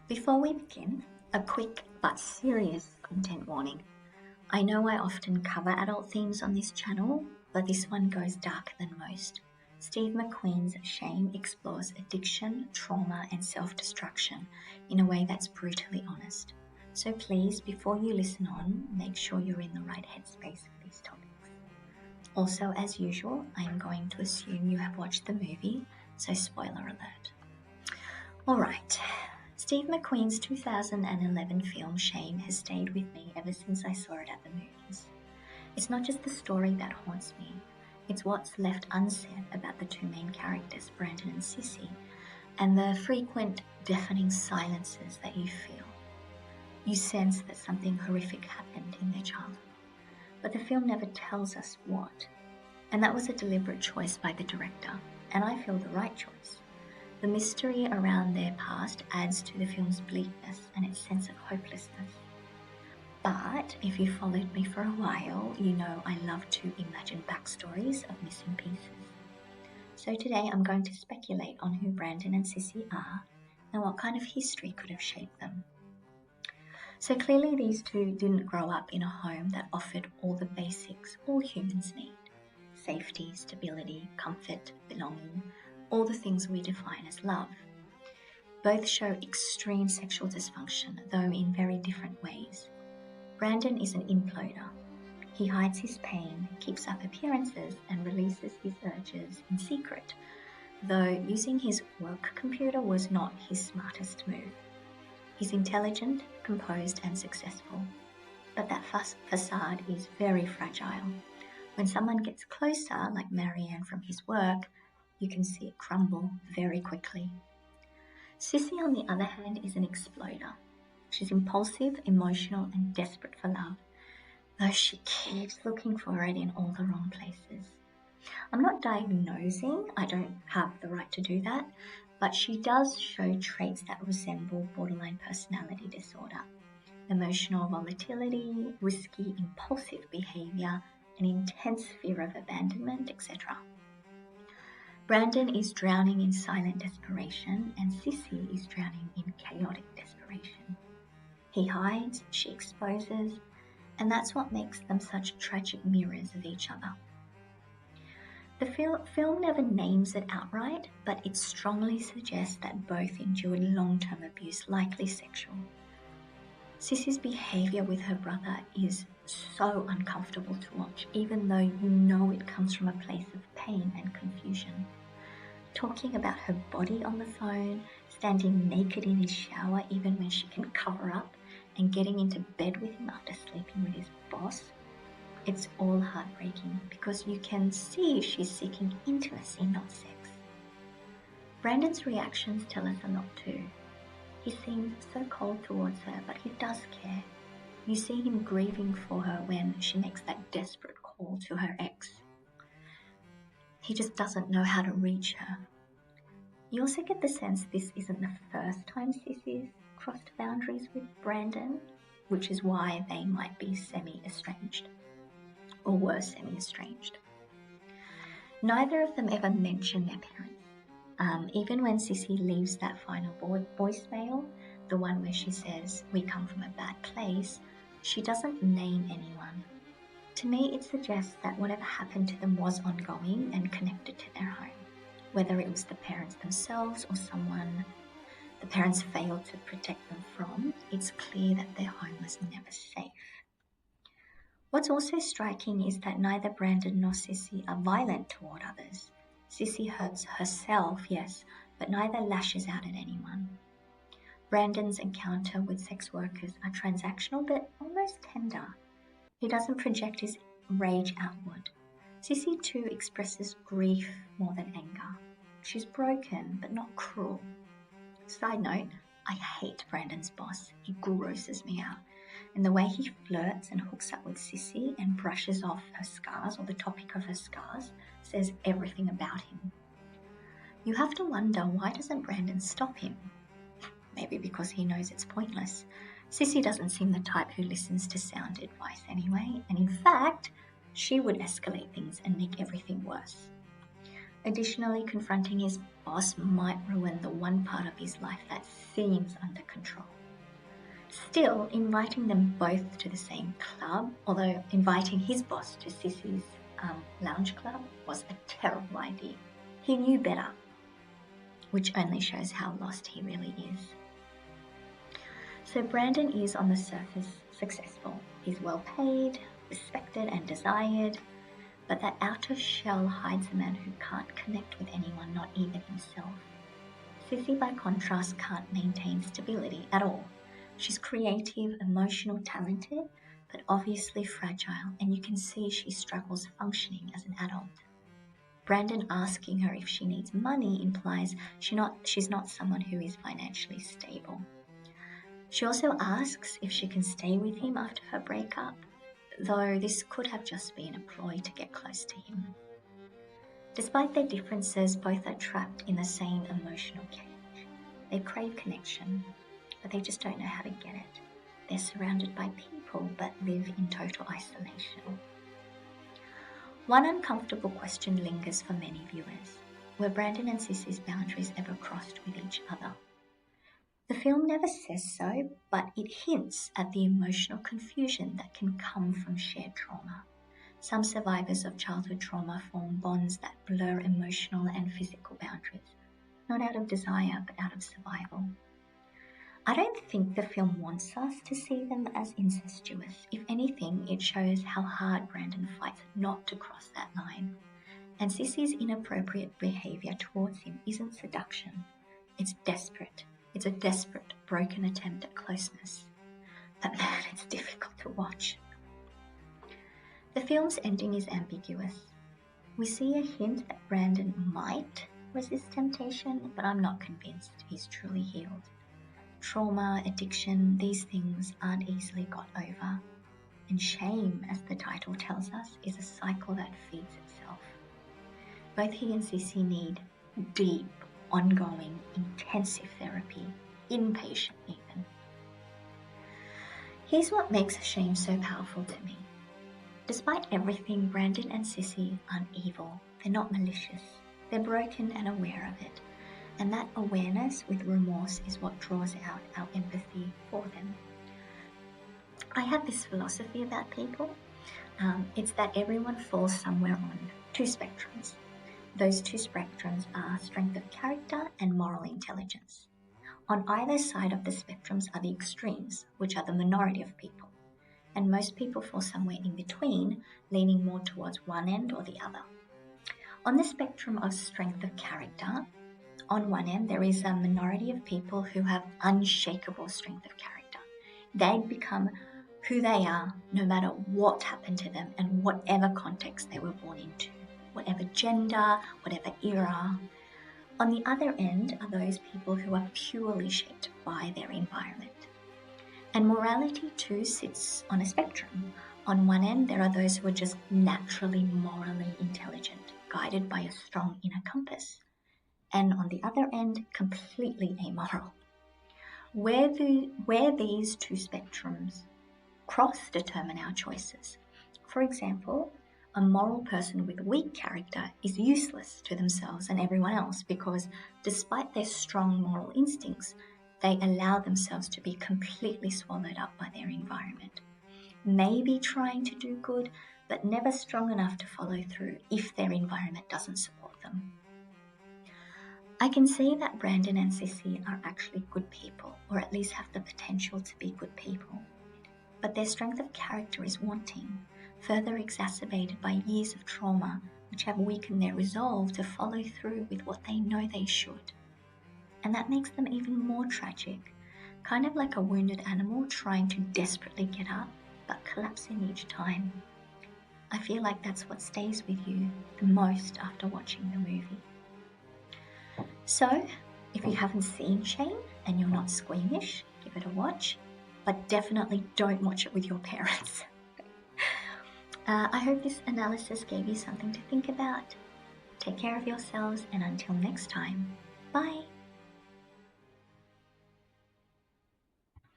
Before we begin, a quick but serious content warning. I know I often cover adult themes on this channel, but this one goes darker than most. Steve McQueen's Shame explores addiction, trauma, and self-destruction in a way that's brutally honest. So please, before you listen on, make sure you're in the right headspace for these topics. Also, as usual, I am going to assume you have watched the movie, so spoiler alert. Alright, Steve McQueen's 2011 film Shame has stayed with me ever since I saw it at the movies. It's not just the story that haunts me, it's what's left unsaid about the two main characters, Brandon and Sissy, and the frequent deafening silences that you feel. You sense that something horrific happened in their childhood, but the film never tells us what. And that was a deliberate choice by the director, and I feel the right choice. The mystery around their past adds to the film's bleakness and its sense of hopelessness. But if you followed me for a while, you know I love to imagine backstories of missing pieces. So today I'm going to speculate on who Brandon and Sissy are and what kind of history could have shaped them. So clearly these two didn't grow up in a home that offered all the basics all humans need. Safety, stability, comfort, belonging, all the things we define as love. Both show extreme sexual dysfunction, though in very different ways. Brandon is an imploder. He hides his pain, keeps up appearances, and releases his urges in secret, though using his work computer was not his smartest move. He's intelligent, composed, and successful, but that facade is very fragile. When someone gets closer, like Marianne from his work, you can see it crumble very quickly. Sissy, on the other hand, is an exploder. She's impulsive, emotional, and desperate for love, though she keeps looking for it in all the wrong places. I'm not diagnosing, I don't have the right to do that, but she does show traits that resemble borderline personality disorder. Emotional volatility, risky, impulsive behavior, an intense fear of abandonment, etc. Brandon is drowning in silent desperation, and Sissy is drowning in chaotic desperation. He hides, she exposes, and that's what makes them such tragic mirrors of each other. The film never names it outright, but it strongly suggests that both endured long-term abuse, likely sexual. Sissy's behavior with her brother is so uncomfortable to watch, even though you know it comes from a place of pain and confusion. Talking about her body on the phone, standing naked in his shower even when she can cover up, and getting into bed with him after sleeping with his boss. It's all heartbreaking because you can see she's seeking intimacy, not sex. Brandon's reactions tell us a lot too. He seems so cold towards her, but he does care. You see him grieving for her when she makes that desperate call to her ex. He just doesn't know how to reach her. You also get the sense this isn't the first time Sissy's crossed boundaries with Brandon, which is why they might be semi-estranged, or were semi-estranged. Neither of them ever mention their parents. Even when Sissy leaves that final voicemail, the one where she says, "We come from a bad place," she doesn't name anyone. To me, it suggests that whatever happened to them was ongoing and connected to their home. Whether it was the parents themselves or someone the parents failed to protect them from, it's clear that their home was never safe. What's also striking is that neither Brandon nor Sissy are violent toward others. Sissy hurts herself, yes, but neither lashes out at anyone. Brandon's encounter with sex workers are transactional but almost tender. He doesn't project his rage outward. Sissy too expresses grief more than anger. She's broken but not cruel. Side note, I hate Brandon's boss. He grosses me out. And the way he flirts and hooks up with Sissy and brushes off her scars, or the topic of her scars, says everything about him. You have to wonder, why doesn't Brandon stop him? Maybe because he knows it's pointless. Sissy doesn't seem the type who listens to sound advice anyway, and in fact, she would escalate things and make everything worse. Additionally, confronting his boss might ruin the one part of his life that seems under control. Still, inviting them both to the same club, although inviting his boss to Sissy's lounge club was a terrible idea. He knew better, which only shows how lost he really is. So Brandon is on the surface successful. He's well paid, respected and desired, but that outer shell hides a man who can't connect with anyone, not even himself. Sissy, by contrast, can't maintain stability at all. She's creative, emotional, talented, but obviously fragile, and you can see she struggles functioning as an adult. Brandon asking her if she needs money implies she's not someone who is financially stable. She also asks if she can stay with him after her breakup, though this could have just been a ploy to get close to him. Despite their differences, both are trapped in the same emotional cage. They crave connection, but they just don't know how to get it. They're surrounded by people, but live in total isolation. One uncomfortable question lingers for many viewers. Were Brandon and Sissy's boundaries ever crossed with each other? The film never says so, but it hints at the emotional confusion that can come from shared trauma. Some survivors of childhood trauma form bonds that blur emotional and physical boundaries, not out of desire, but out of survival. I don't think the film wants us to see them as incestuous. If anything, it shows how hard Brandon fights not to cross that line. And Sissy's inappropriate behaviour towards him isn't seduction. It's desperate. It's a desperate, broken attempt at closeness. But man, it's difficult to watch. The film's ending is ambiguous. We see a hint that Brandon might resist temptation, but I'm not convinced he's truly healed. Trauma, addiction, these things aren't easily got over. And shame, as the title tells us, is a cycle that feeds itself. Both he and Sissy need deep, ongoing, intensive therapy, inpatient even. Here's what makes shame so powerful to me. Despite everything, Brandon and Sissy aren't evil. They're not malicious. They're broken and aware of it. And that awareness with remorse is what draws out our empathy for them. I have this philosophy about people. It's that everyone falls somewhere on two spectrums. Those two spectrums are strength of character and moral intelligence. On either side of the spectrums are the extremes, which are the minority of people. And most people fall somewhere in between, leaning more towards one end or the other. On the spectrum of strength of character, on one end there is a minority of people who have unshakable strength of character. They become who they are no matter what happened to them and whatever context they were born into, whatever gender, whatever era. On the other end are those people who are purely shaped by their environment. And morality too sits on a spectrum. On one end, there are those who are just naturally morally intelligent, guided by a strong inner compass. And on the other end, completely amoral. Where these two spectrums cross determine our choices. For example, a moral person with weak character is useless to themselves and everyone else because despite their strong moral instincts, they allow themselves to be completely swallowed up by their environment. Maybe trying to do good, but never strong enough to follow through if their environment doesn't support them. I can see that Brandon and Sissy are actually good people, or at least have the potential to be good people. But their strength of character is wanting, further exacerbated by years of trauma, which have weakened their resolve to follow through with what they know they should. And that makes them even more tragic, kind of like a wounded animal trying to desperately get up, but collapsing each time. I feel like that's what stays with you the most after watching the movie. So, if you haven't seen Shame and you're not squeamish, give it a watch, but definitely don't watch it with your parents. I hope this analysis gave you something to think about. Take care of yourselves, and until next time, bye.